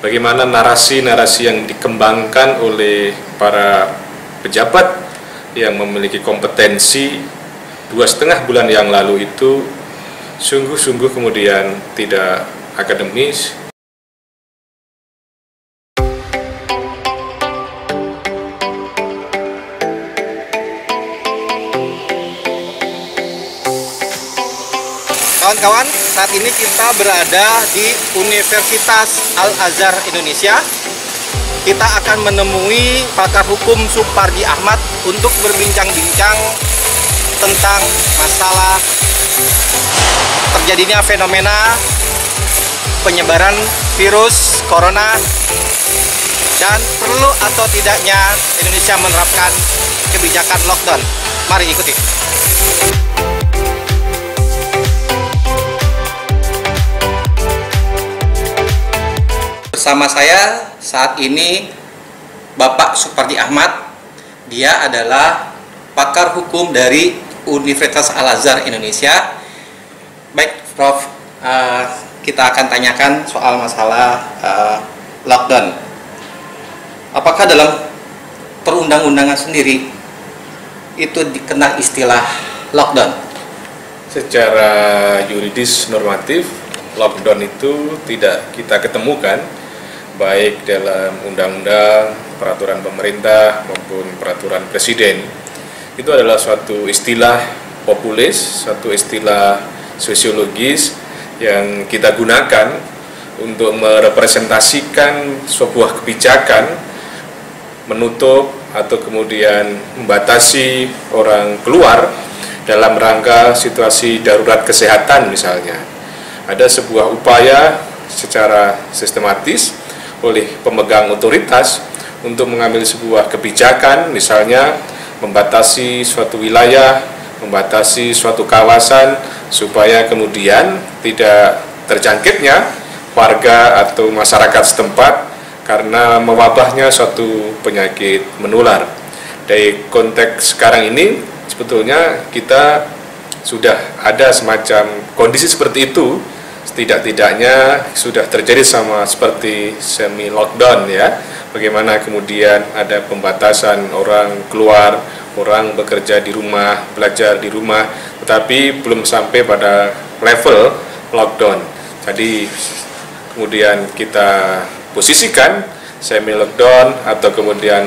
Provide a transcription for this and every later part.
bagaimana narasi-narasi yang dikembangkan oleh para pejabat yang memiliki kompetensi 2,5 bulan yang lalu itu sungguh-sungguh kemudian tidak akademis. Kawan-kawan, saat ini kita berada di Universitas Al-Azhar Indonesia. Kita akan menemui pakar hukum Supardi Ahmad untuk berbincang-bincang tentang masalah terjadinya fenomena penyebaran virus corona dan perlu atau tidaknya Indonesia menerapkan kebijakan lockdown. Mari ikuti. Bersama saya saat ini Bapak Supardi Ahmad. Dia adalah pakar hukum dari Universitas Al-Azhar Indonesia. Baik, Prof, kita akan tanyakan soal masalah lockdown. Apakah dalam perundang-undangan sendiri itu dikenal istilah lockdown? Secara yuridis normatif, lockdown itu tidak kita ketemukan baik dalam undang-undang, peraturan pemerintah maupun peraturan presiden. Itu adalah suatu istilah populis, suatu istilah sosiologis yang kita gunakan untuk merepresentasikan sebuah kebijakan menutup atau kemudian membatasi orang keluar dalam rangka situasi darurat kesehatan misalnya. Ada sebuah upaya secara sistematis oleh pemegang otoritas untuk mengambil sebuah kebijakan, misalnya membatasi suatu wilayah, membatasi suatu kawasan supaya kemudian tidak terjangkitnya warga atau masyarakat setempat karena mewabahnya suatu penyakit menular. Dari konteks sekarang ini sebetulnya kita sudah ada semacam kondisi seperti itu. Setidak-tidaknya sudah terjadi sama seperti semi lockdown ya. Bagaimana kemudian ada pembatasan orang keluar, orang bekerja di rumah, belajar di rumah, tetapi belum sampai pada level lockdown. Jadi kemudian kita posisikan semi lockdown atau kemudian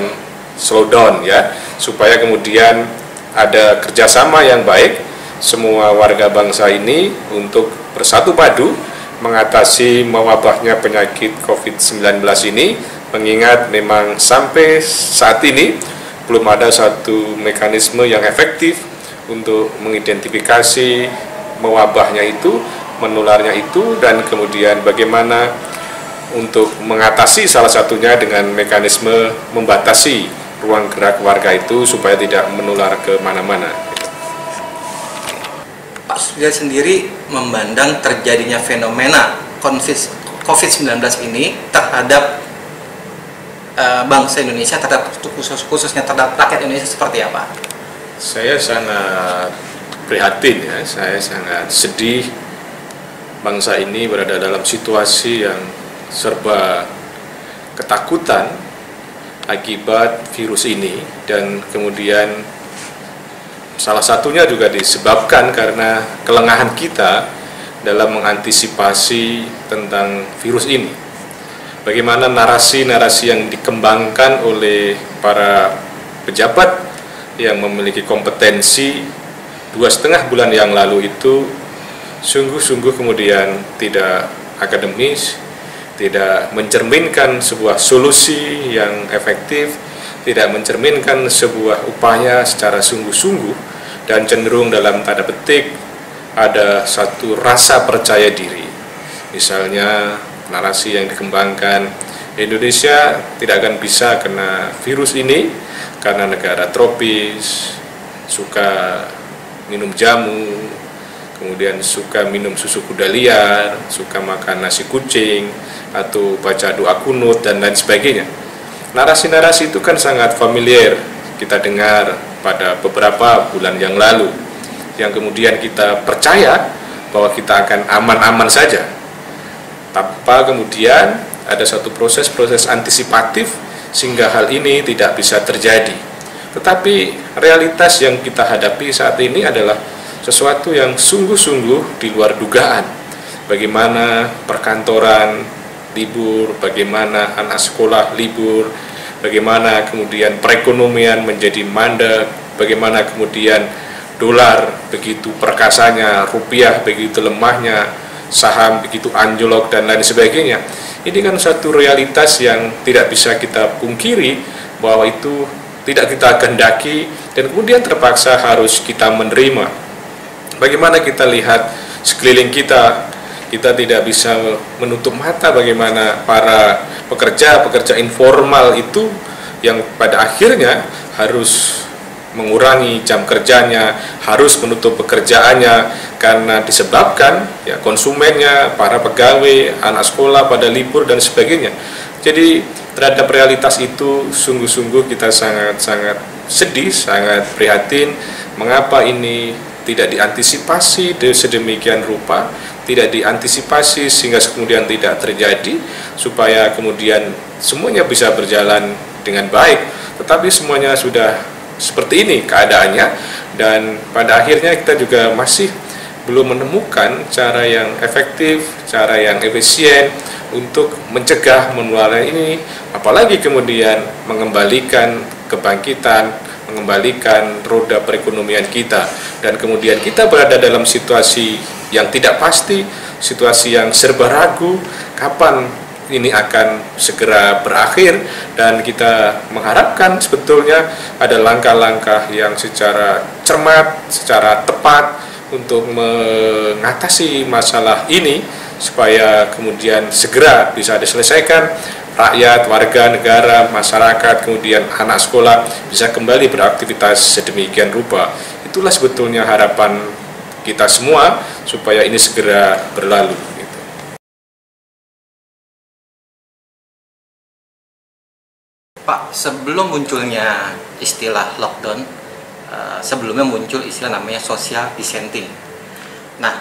slowdown ya, supaya kemudian ada kerjasama yang baik semua warga bangsa ini untuk bersatu padu mengatasi mewabahnya penyakit COVID-19 ini, mengingat memang sampai saat ini belum ada satu mekanisme yang efektif untuk mengidentifikasi mewabahnya itu, menularnya itu, dan kemudian bagaimana untuk mengatasi salah satunya dengan mekanisme membatasi ruang gerak warga itu supaya tidak menular ke mana-mana. Pak Surya sendiri memandang terjadinya fenomena COVID-19 ini terhadap bangsa Indonesia, terhadap khususnya terhadap rakyat Indonesia seperti apa? Saya sangat prihatin ya, saya sangat sedih bangsa ini berada dalam situasi yang serba ketakutan akibat virus ini, dan kemudian salah satunya juga disebabkan karena kelengahan kita dalam mengantisipasi tentang virus ini. Bagaimana narasi-narasi yang dikembangkan oleh para pejabat yang memiliki kompetensi 2,5 bulan yang lalu itu sungguh-sungguh kemudian tidak akademis, tidak mencerminkan sebuah solusi yang efektif, tidak mencerminkan sebuah upaya secara sungguh-sungguh, dan cenderung dalam tanda petik ada satu rasa percaya diri. Misalnya narasi yang dikembangkan, Indonesia tidak akan bisa kena virus ini karena negara tropis, suka minum jamu, kemudian suka minum susu kuda liar, suka makan nasi kucing, atau baca doa kunut, dan lain sebagainya. Narasi-narasi itu kan sangat familiar kita dengar pada beberapa bulan yang lalu, yang kemudian kita percaya bahwa kita akan aman-aman saja, tanpa kemudian ada satu proses-proses antisipatif sehingga hal ini tidak bisa terjadi. Tetapi realitas yang kita hadapi saat ini adalah sesuatu yang sungguh-sungguh di luar dugaan. Bagaimana perkantoran libur, bagaimana anak sekolah libur, bagaimana kemudian perekonomian menjadi mandek, bagaimana kemudian dolar begitu perkasanya, rupiah begitu lemahnya, saham begitu anjlok dan lain sebagainya. Ini kan satu realitas yang tidak bisa kita pungkiri bahwa itu tidak kita kehendaki dan kemudian terpaksa harus kita menerima. Bagaimana kita lihat sekeliling kita, kita tidak bisa menutup mata bagaimana para pekerja informal itu yang pada akhirnya harus mengurangi jam kerjanya, harus menutup pekerjaannya karena disebabkan ya konsumennya, para pegawai, anak sekolah pada libur dan sebagainya. Jadi terhadap realitas itu sungguh-sungguh kita sangat-sangat sedih, sangat prihatin. Mengapa ini tidak diantisipasi sedemikian rupa, tidak diantisipasi sehingga kemudian tidak terjadi, supaya kemudian semuanya bisa berjalan dengan baik. Tetapi semuanya sudah seperti ini keadaannya, dan pada akhirnya kita juga masih belum menemukan cara yang efektif, cara yang efisien untuk mencegah penularan ini, apalagi kemudian mengembalikan kebangkitan, mengembalikan roda perekonomian kita, dan kemudian kita berada dalam situasi yang tidak pasti, situasi yang serba ragu kapan ini akan segera berakhir, dan kita mengharapkan sebetulnya ada langkah-langkah yang secara cermat, secara tepat untuk mengatasi masalah ini supaya kemudian segera bisa diselesaikan, rakyat, warga negara, masyarakat, kemudian anak sekolah bisa kembali beraktivitas sedemikian rupa. Itulah sebetulnya harapan kita semua supaya ini segera berlalu. Pak, sebelum munculnya istilah lockdown, sebelumnya muncul istilah namanya social distancing. Nah,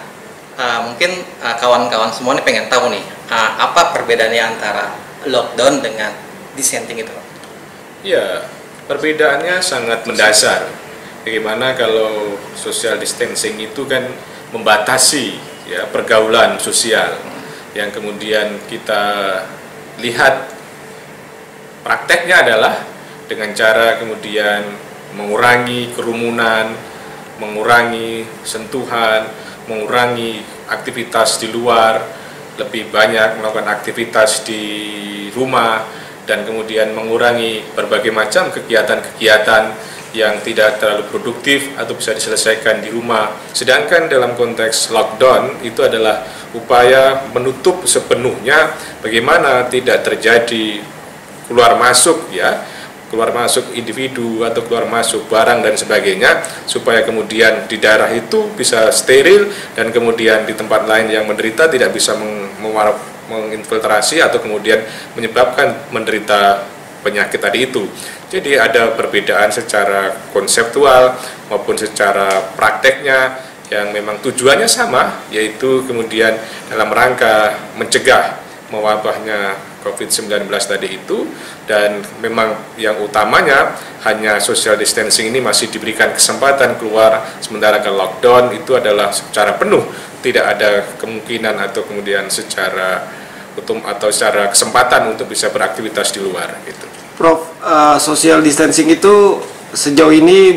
mungkin kawan-kawan semua ini pengen tahu nih, apa perbedaannya antara lockdown dengan distancing itu? Ya, perbedaannya sangat mendasar. Bagaimana kalau social distancing itu kan membatasi ya pergaulan sosial, yang kemudian kita lihat prakteknya adalah dengan cara kemudian mengurangi kerumunan, mengurangi sentuhan, mengurangi aktivitas di luar, lebih banyak melakukan aktivitas di rumah, dan kemudian mengurangi berbagai macam kegiatan-kegiatan yang tidak terlalu produktif atau bisa diselesaikan di rumah. Sedangkan dalam konteks lockdown itu adalah upaya menutup sepenuhnya bagaimana tidak terjadi keluar masuk individu atau keluar masuk barang dan sebagainya, supaya kemudian di daerah itu bisa steril, dan kemudian di tempat lain yang menderita tidak bisa menginfiltrasi atau kemudian menyebabkan menderita penyakit tadi itu. Jadi ada perbedaan secara konseptual maupun secara prakteknya yang memang tujuannya sama, yaitu kemudian dalam rangka mencegah mewabahnya COVID-19 tadi itu, dan memang yang utamanya hanya social distancing ini masih diberikan kesempatan keluar, sementara ke lockdown itu adalah secara penuh, tidak ada kemungkinan atau kemudian secara atau secara kesempatan untuk bisa beraktivitas di luar gitu. Prof, social distancing itu sejauh ini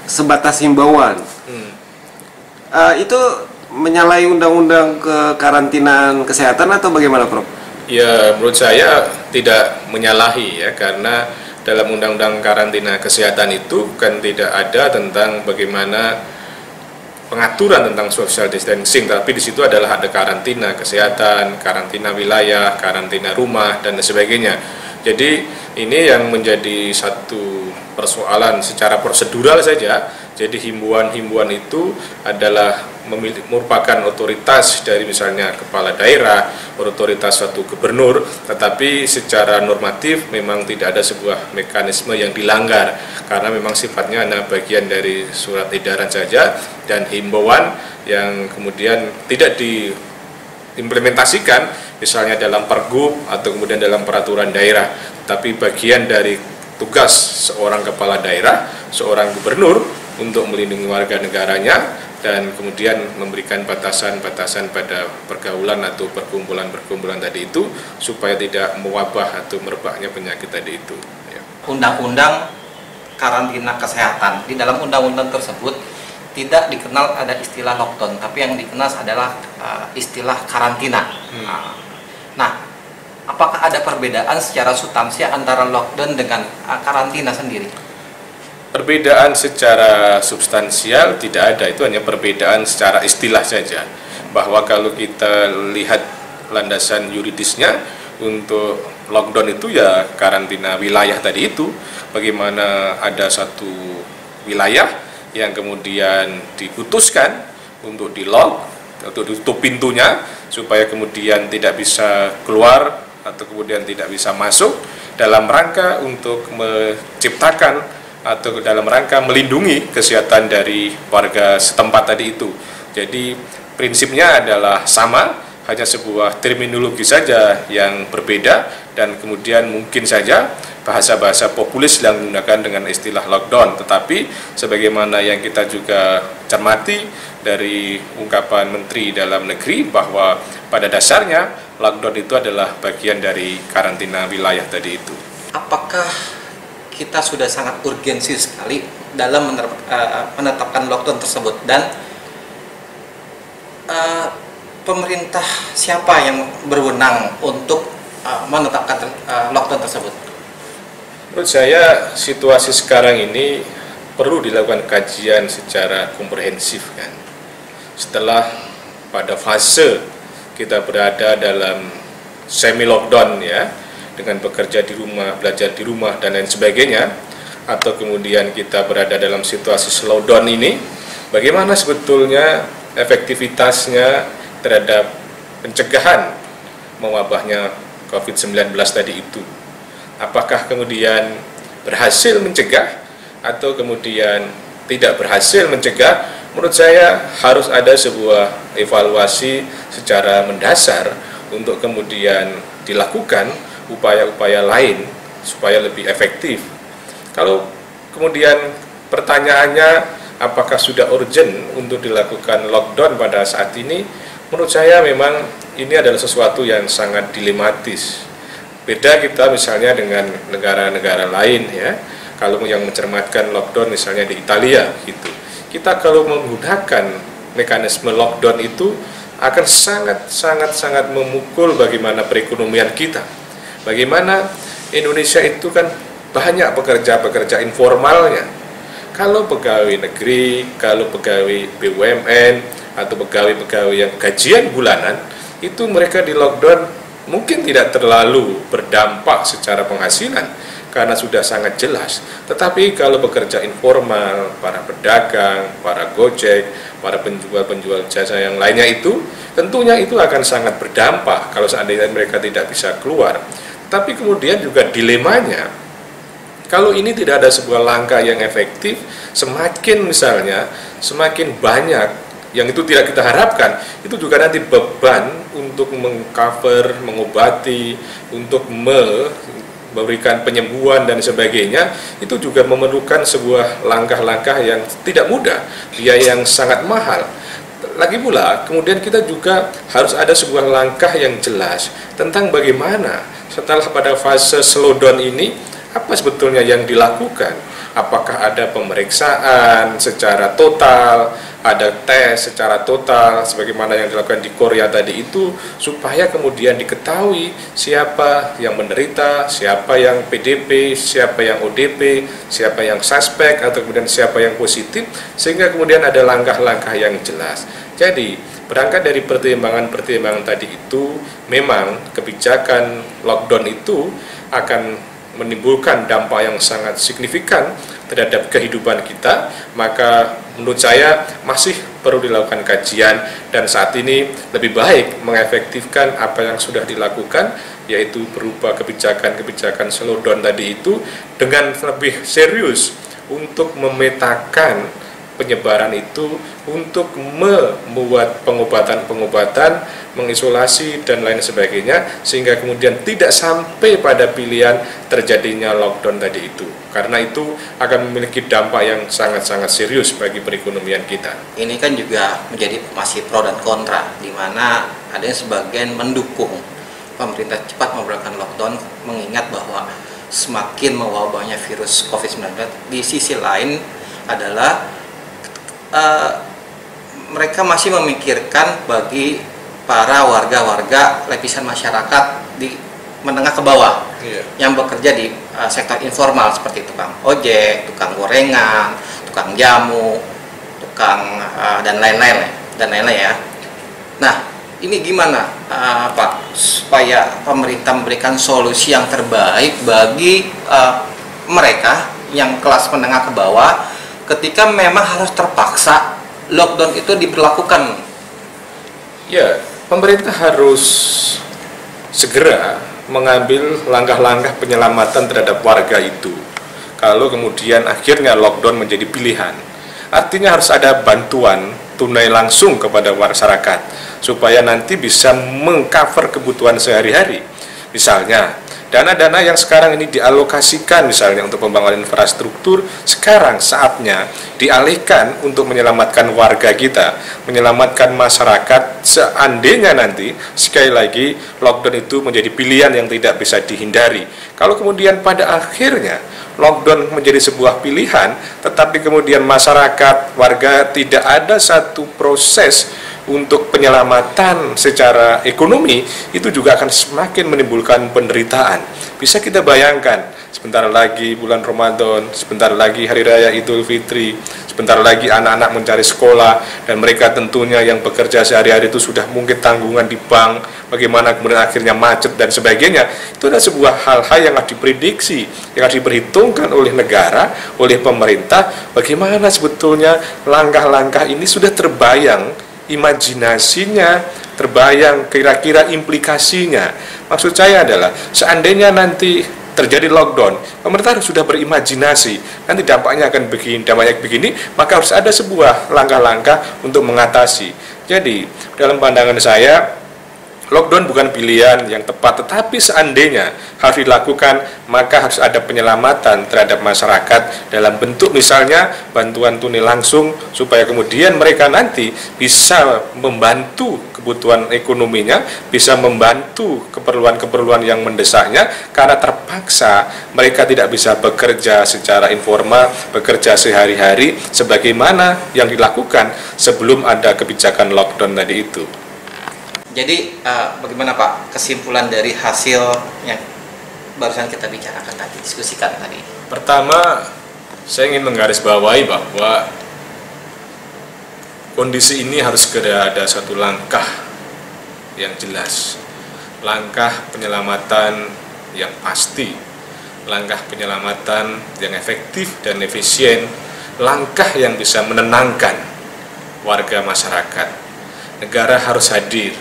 sebatas himbauan. Itu menyalahi undang-undang kekarantinaan kesehatan atau bagaimana, Prof? Ya, menurut saya tidak menyalahi ya, karena dalam undang-undang karantina kesehatan itu kan tidak ada tentang bagaimana pengaturan tentang social distancing, tapi di situ adalah ada karantina kesehatan, karantina wilayah, karantina rumah dan sebagainya. Jadi ini yang menjadi satu persoalan secara prosedural saja. Jadi himbauan-himbauan itu adalah merupakan otoritas dari misalnya kepala daerah, otoritas suatu gubernur, tetapi secara normatif memang tidak ada sebuah mekanisme yang dilanggar, karena memang sifatnya adalah bagian dari surat edaran saja dan himbauan yang kemudian tidak diimplementasikan misalnya dalam pergub atau kemudian dalam peraturan daerah, tapi bagian dari tugas seorang kepala daerah, seorang gubernur untuk melindungi warga negaranya dan kemudian memberikan batasan-batasan pada pergaulan atau perkumpulan-perkumpulan tadi itu supaya tidak mewabah atau merebaknya penyakit tadi itu. Ya. Undang-undang karantina kesehatan, di dalam undang-undang tersebut tidak dikenal ada istilah lockdown, tapi yang dikenal adalah istilah karantina. Nah, apakah ada perbedaan secara substansial antara lockdown dengan karantina sendiri? Perbedaan secara substansial tidak ada, itu hanya perbedaan secara istilah saja. Bahwa kalau kita lihat landasan yuridisnya untuk lockdown itu ya karantina wilayah tadi itu, bagaimana ada satu wilayah yang kemudian diputuskan untuk di-lock, untuk ditutup pintunya supaya kemudian tidak bisa keluar atau kemudian tidak bisa masuk dalam rangka untuk menciptakan atau dalam rangka melindungi kesehatan dari warga setempat tadi itu. Jadi prinsipnya adalah sama, hanya sebuah terminologi saja yang berbeda dan kemudian mungkin saja bahasa-bahasa populis yang menggunakan dengan istilah lockdown. Tetapi sebagaimana yang kita juga cermati dari ungkapan Menteri Dalam Negeri bahwa pada dasarnya lockdown itu adalah bagian dari karantina wilayah tadi itu. Apakah kita sudah sangat urgensi sekali dalam menetapkan lockdown tersebut, dan pemerintah siapa yang berwenang untuk menetapkan lockdown tersebut? Menurut saya situasi sekarang ini perlu dilakukan kajian secara komprehensif kan. Setelah pada fase kita berada dalam semi lockdown ya, dengan bekerja di rumah, belajar di rumah, dan lain sebagainya, atau kemudian kita berada dalam situasi slowdown ini, bagaimana sebetulnya efektivitasnya terhadap pencegahan mewabahnya COVID-19 tadi itu? Apakah kemudian berhasil mencegah atau kemudian tidak berhasil mencegah? Menurut saya harus ada sebuah evaluasi secara mendasar untuk kemudian dilakukan upaya-upaya lain supaya lebih efektif. Kalau kemudian pertanyaannya apakah sudah urgent untuk dilakukan lockdown pada saat ini, menurut saya memang ini adalah sesuatu yang sangat dilematis. Beda kita misalnya dengan negara-negara lain ya, kalau yang mencermatkan lockdown misalnya di Italia gitu. Kita kalau menggunakan mekanisme lockdown itu akan sangat memukul bagaimana perekonomian kita. Bagaimana Indonesia itu kan banyak pekerja-pekerja informalnya. Kalau pegawai negeri, kalau pegawai BUMN, atau pegawai-pegawai yang gajian bulanan, itu mereka di lockdown mungkin tidak terlalu berdampak secara penghasilan, karena sudah sangat jelas. Tetapi kalau pekerja informal, para pedagang, para gojek, para penjual-penjual jasa yang lainnya itu, tentunya itu akan sangat berdampak kalau seandainya mereka tidak bisa keluar. Tapi kemudian juga dilemanya, kalau ini tidak ada sebuah langkah yang efektif, semakin banyak yang itu tidak kita harapkan, itu juga nanti beban untuk mengcover, mengobati, untuk memberikan penyembuhan dan sebagainya, itu juga memerlukan sebuah langkah-langkah yang tidak mudah, biaya yang sangat mahal. Lagi pula, kemudian kita juga harus ada sebuah langkah yang jelas tentang bagaimana setelah pada fase slowdown ini, apa sebetulnya yang dilakukan? Apakah ada pemeriksaan secara total, ada tes secara total, sebagaimana yang dilakukan di Korea tadi itu, supaya kemudian diketahui siapa yang menderita, siapa yang PDP, siapa yang ODP, siapa yang suspek, atau kemudian siapa yang positif, sehingga kemudian ada langkah-langkah yang jelas. Jadi, berangkat dari pertimbangan-pertimbangan tadi itu, memang kebijakan lockdown itu akan menimbulkan dampak yang sangat signifikan terhadap kehidupan kita, maka menurut saya masih perlu dilakukan kajian, dan saat ini lebih baik mengefektifkan apa yang sudah dilakukan, yaitu berupa kebijakan-kebijakan slowdown tadi itu dengan lebih serius untuk memetakan penyebaran itu, untuk membuat pengobatan-pengobatan, mengisolasi dan lain sebagainya, sehingga kemudian tidak sampai pada pilihan terjadinya lockdown tadi itu. Karena itu akan memiliki dampak yang sangat-sangat serius bagi perekonomian kita. Ini kan juga menjadi masih pro dan kontra, di mana ada yang sebagian mendukung pemerintah cepat memperlakukan lockdown, mengingat bahwa semakin mewabahnya virus COVID-19. Di sisi lain adalah mereka masih memikirkan bagi para warga-warga lapisan masyarakat di menengah ke bawah yang bekerja di sektor informal seperti tukang ojek, tukang gorengan, tukang jamu, tukang dan lain-lain ya. Nah, ini gimana Pak supaya pemerintah memberikan solusi yang terbaik bagi mereka yang kelas menengah ke bawah ketika memang harus terpaksa lockdown itu diberlakukan? Ya, pemerintah harus segera mengambil langkah-langkah penyelamatan terhadap warga itu. Kalau kemudian akhirnya lockdown menjadi pilihan, artinya harus ada bantuan tunai langsung kepada masyarakat supaya nanti bisa mengcover kebutuhan sehari-hari. Misalnya, dana-dana yang sekarang ini dialokasikan misalnya untuk pembangunan infrastruktur, sekarang saatnya dialihkan untuk menyelamatkan warga kita, menyelamatkan masyarakat seandainya nanti sekali lagi lockdown itu menjadi pilihan yang tidak bisa dihindari. Kalau kemudian pada akhirnya lockdown menjadi sebuah pilihan, tetapi kemudian masyarakat, warga tidak ada satu proses untuk penyelamatan secara ekonomi, itu juga akan semakin menimbulkan penderitaan. Bisa kita bayangkan, sebentar lagi bulan Ramadan, sebentar lagi Hari Raya Idul Fitri, sebentar lagi anak-anak mencari sekolah, dan mereka tentunya yang bekerja sehari-hari itu sudah mungkin tanggungan di bank, bagaimana kemudian akhirnya macet dan sebagainya. Itu adalah sebuah hal-hal yang harus diprediksi, yang harus diperhitungkan oleh negara, oleh pemerintah, bagaimana sebetulnya langkah-langkah ini sudah terbayang, imajinasinya terbayang, kira-kira implikasinya. Maksud saya adalah seandainya nanti terjadi lockdown, pemerintah sudah berimajinasi nanti dampaknya akan begini, maka harus ada sebuah langkah-langkah untuk mengatasi. Jadi dalam pandangan saya, lockdown bukan pilihan yang tepat, tetapi seandainya harus dilakukan, maka harus ada penyelamatan terhadap masyarakat dalam bentuk misalnya bantuan tunai langsung, supaya kemudian mereka nanti bisa membantu kebutuhan ekonominya, bisa membantu keperluan-keperluan yang mendesaknya, karena terpaksa mereka tidak bisa bekerja secara informal, bekerja sehari-hari sebagaimana yang dilakukan sebelum ada kebijakan lockdown tadi itu. Jadi bagaimana Pak kesimpulan dari hasil yang barusan kita bicarakan tadi, diskusikan tadi? Pertama, saya ingin menggarisbawahi bahwa kondisi ini harus segera ada satu langkah yang jelas, langkah penyelamatan yang pasti, langkah penyelamatan yang efektif dan efisien, langkah yang bisa menenangkan warga masyarakat. Negara harus hadir.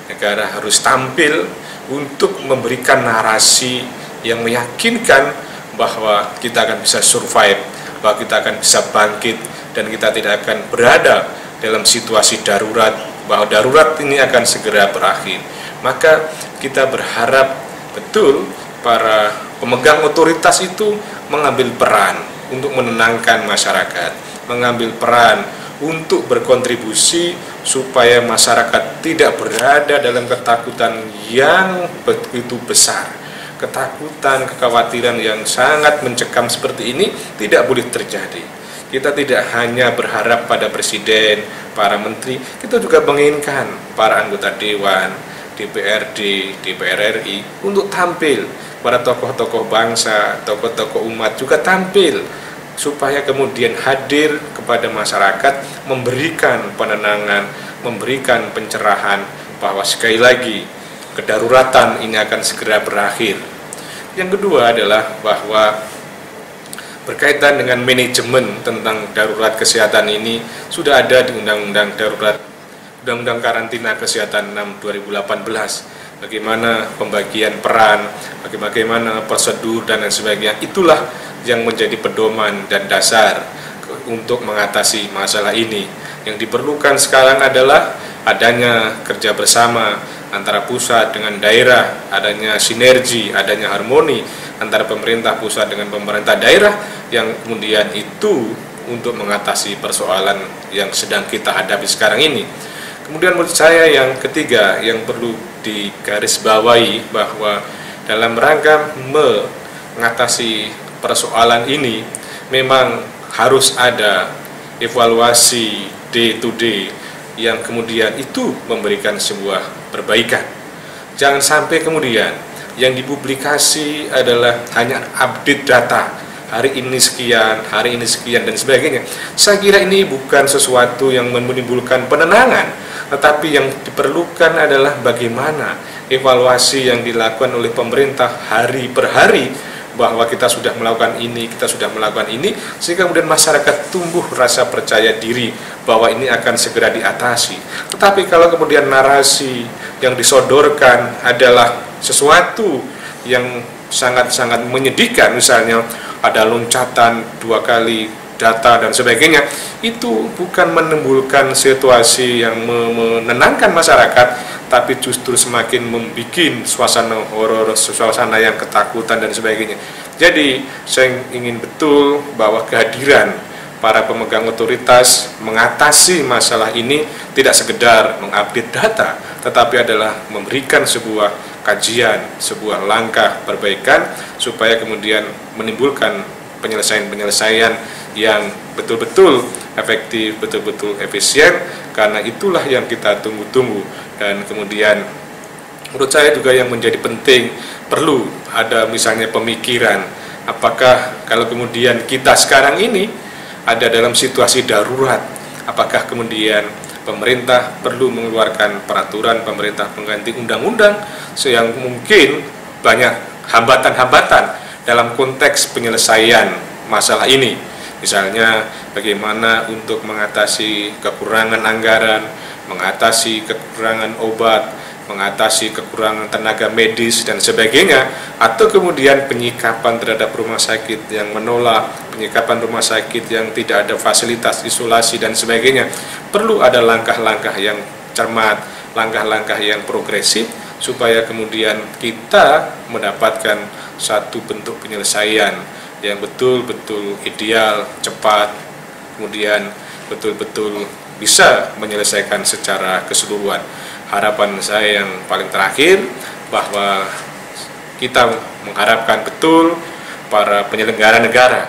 Negara harus tampil untuk memberikan narasi yang meyakinkan bahwa kita akan bisa survive, bahwa kita akan bisa bangkit, dan kita tidak akan berada dalam situasi darurat, bahwa darurat ini akan segera berakhir. Maka kita berharap betul para pemegang otoritas itu mengambil peran untuk menenangkan masyarakat, mengambil peran untuk berkontribusi supaya masyarakat tidak berada dalam ketakutan yang begitu besar. Ketakutan, kekhawatiran yang sangat mencekam seperti ini tidak boleh terjadi. Kita tidak hanya berharap pada presiden, para menteri, kita juga menginginkan para anggota dewan, DPRD, DPR RI untuk tampil, para tokoh-tokoh bangsa, tokoh-tokoh umat juga tampil, supaya kemudian hadir kepada masyarakat, memberikan penenangan, memberikan pencerahan bahwa sekali lagi kedaruratan ini akan segera berakhir. Yang kedua adalah bahwa berkaitan dengan manajemen tentang darurat kesehatan ini sudah ada di Undang-Undang Karantina Kesehatan 6 2018. Bagaimana pembagian peran, bagaimana prosedur dan lain sebagainya, itulah yang menjadi pedoman dan dasar untuk mengatasi masalah ini. Yang diperlukan sekarang adalah adanya kerja bersama antara pusat dengan daerah, adanya sinergi, adanya harmoni antara pemerintah pusat dengan pemerintah daerah, yang kemudian itu untuk mengatasi persoalan yang sedang kita hadapi sekarang ini. Kemudian menurut saya yang ketiga yang perlu digarisbawahi bahwa dalam rangka mengatasi persoalan ini memang harus ada evaluasi day to day yang kemudian itu memberikan sebuah perbaikan. Jangan sampai kemudian yang dipublikasi adalah hanya update data, hari ini sekian, dan sebagainya. Saya kira ini bukan sesuatu yang menimbulkan penenangan, tetapi yang diperlukan adalah bagaimana evaluasi yang dilakukan oleh pemerintah hari per hari, bahwa kita sudah melakukan ini, sehingga kemudian masyarakat tumbuh rasa percaya diri bahwa ini akan segera diatasi. Tetapi kalau kemudian narasi yang disodorkan adalah sesuatu yang sangat-sangat menyedihkan, misalnya ada loncatan 2 kali data dan sebagainya, itu bukan menimbulkan situasi yang menenangkan masyarakat, tapi justru semakin membuat suasana horor, suasana yang ketakutan dan sebagainya. Jadi saya ingin betul bahwa kehadiran para pemegang otoritas mengatasi masalah ini tidak sekedar mengupdate data, tetapi adalah memberikan sebuah kajian, sebuah langkah perbaikan supaya kemudian menimbulkan penyelesaian-penyelesaian yang betul-betul efektif, betul-betul efisien, karena itulah yang kita tunggu-tunggu. Dan kemudian menurut saya juga yang menjadi penting, perlu ada misalnya pemikiran, apakah kalau kemudian kita sekarang ini ada dalam situasi darurat, apakah kemudian pemerintah perlu mengeluarkan peraturan pemerintah pengganti undang-undang yang mungkin banyak hambatan-hambatan dalam konteks penyelesaian masalah ini. Misalnya bagaimana untuk mengatasi kekurangan anggaran, mengatasi kekurangan obat, mengatasi kekurangan tenaga medis dan sebagainya, atau kemudian penyikapan terhadap rumah sakit yang menolak, penyikapan rumah sakit yang tidak ada fasilitas isolasi dan sebagainya. Perlu ada langkah-langkah yang cermat, langkah-langkah yang progresif, supaya kemudian kita mendapatkan satu bentuk penyelesaian yang betul-betul ideal, cepat, kemudian betul-betul bisa menyelesaikan secara keseluruhan. Harapan saya yang paling terakhir bahwa kita mengharapkan betul para penyelenggara negara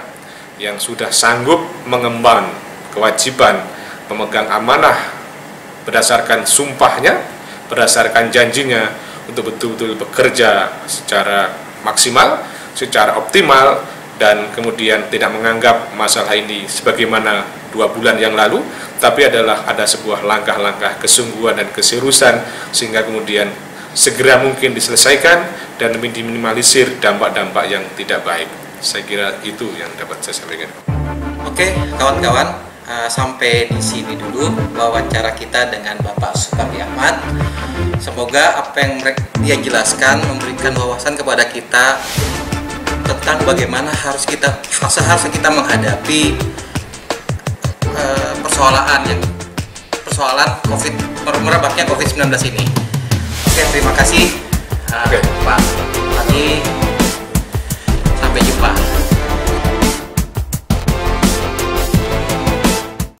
yang sudah sanggup mengemban kewajiban memegang amanah berdasarkan sumpahnya, berdasarkan janjinya untuk betul-betul bekerja secara maksimal, secara optimal, dan kemudian tidak menganggap masalah ini sebagaimana 2 bulan yang lalu, tapi adalah ada sebuah langkah-langkah kesungguhan dan keseriusan sehingga kemudian segera mungkin diselesaikan dan diminimalisir dampak-dampak yang tidak baik. Saya kira itu yang dapat saya sampaikan. Oke, kawan-kawan, sampai di sini dulu wawancara kita dengan Bapak Supardi Ahmad. Semoga apa yang dia jelaskan memberikan wawasan kepada kita tentang bagaimana seharusnya kita menghadapi persoalan merebaknya COVID-19 ini. Oke, terima kasih Pak Supardi. Sampai jumpa.